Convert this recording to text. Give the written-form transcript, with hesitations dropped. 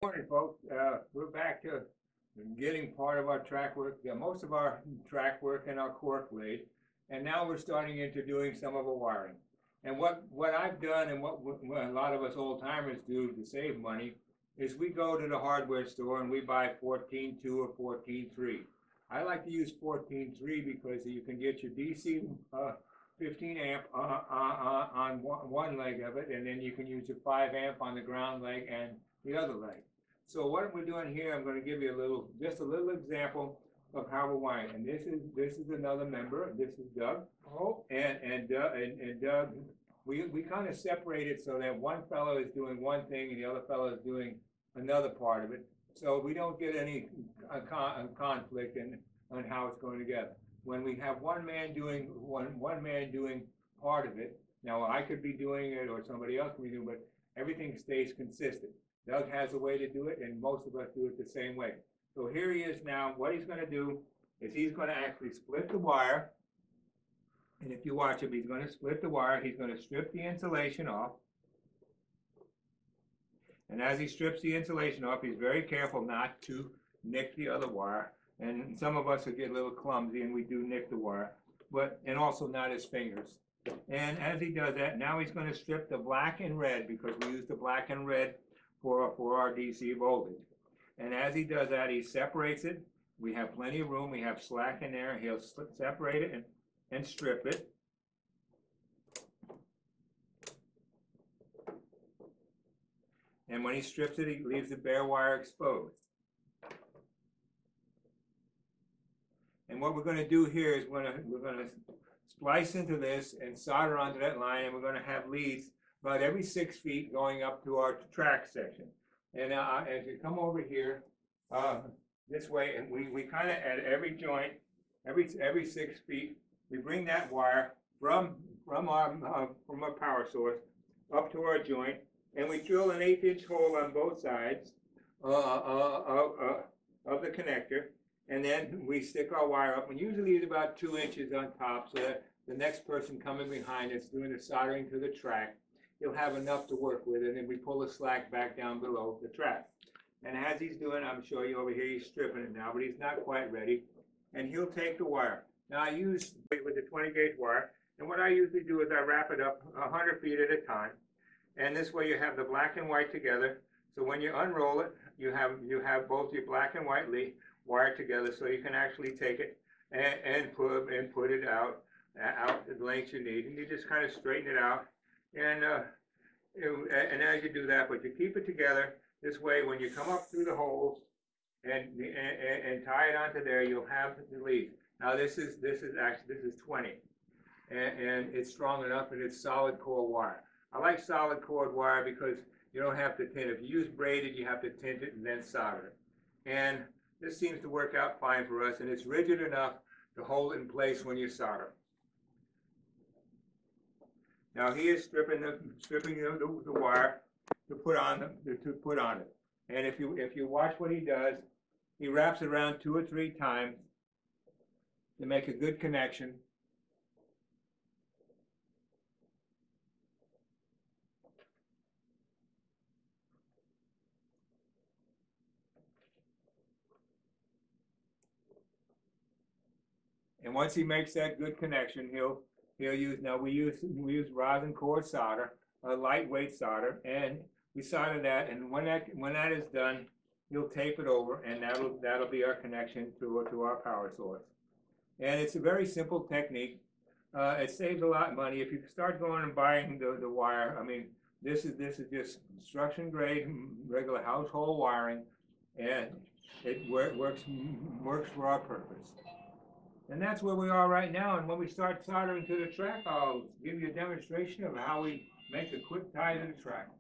Morning, folks. We're back to getting part of our track work, most of our track work and our cork laid, and now we're starting into doing some of the wiring. And what I've done and what a lot of us old timers do to save money is we go to the hardware store and we buy 14.2 or 14.3. I like to use 14.3 because you can get your DC 15 amp on one leg of it, and then you can use your 5 amp on the ground leg and the other leg. So what we're doing here, I'm going to give you just a little example of how we're wiring. And this is another member. This is Doug. Oh, and Doug, we kind of separate it so that one fellow is doing one thing and the other fellow is doing another part of it, so we don't get any conflict on how it's going together. When we have one man doing part of it, now I could be doing it or somebody else could be doing it, but everything stays consistent. Doug has a way to do it, and most of us do it the same way. So here he is now. What he's going to do is he's going to actually split the wire. And if you watch him, he's going to split the wire. He's going to strip the insulation off. And as he strips the insulation off, he's very careful not to nick the other wire. And some of us will get a little clumsy, and we do nick the wire, and also not his fingers. And as he does that, now he's going to strip the black and red, because we use the black and red for our DC voltage. And as he does that, he separates it. We have plenty of room. We have slack in there. He'll separate it and strip it. And when he strips it, he leaves the bare wire exposed. And what we're going to do here is we're going to splice into this and solder onto that line, and we're going to have leads about every 6 feet going up to our track section. And as you come over here this way, and we kind of at every joint, every 6 feet, we bring that wire from our power source up to our joint, and we drill an 1/8-inch hole on both sides of the connector, and then we stick our wire up, and usually it's about 2 inches on top, so that the next person coming behind us doing the soldering to the track, he'll have enough to work with, and then we pull the slack back down below the track. And as he's doing, I'm showing you over here, he's stripping it now, but he's not quite ready, and he'll take the wire. Now I use with the 20-gauge wire, and what I usually do is I wrap it up 100 feet at a time, and this way you have the black and white together. So when you unroll it, you have both your black and white wired together, so you can actually take it and put it out the length you need, and you just kind of straighten it out. And as you do that, but you keep it together this way. When you come up through the holes and tie it onto there, you'll have the lead. Now this is 20, and it's strong enough, and it's solid core wire. I like solid core wire because you don't have to tint it. If you use braided, you have to tint it and then solder it. And this seems to work out fine for us, and it's rigid enough to hold it in place when you solder. Now he is stripping the wire to put on it. And if you watch what he does, he wraps it around 2 or 3 times to make a good connection. And once he makes that good connection, he'll use, now we use rosin core solder, a lightweight solder, and we solder that, and when that is done, he'll tape it over, and that'll be our connection to our power source. And it's a very simple technique. It saves a lot of money. If you start going and buying the wire, I mean, this is just construction grade, regular household wiring, and it works for our purpose. And that's where we are right now. And when we start soldering to the track, I'll give you a demonstration of how we make a quick tie to the track.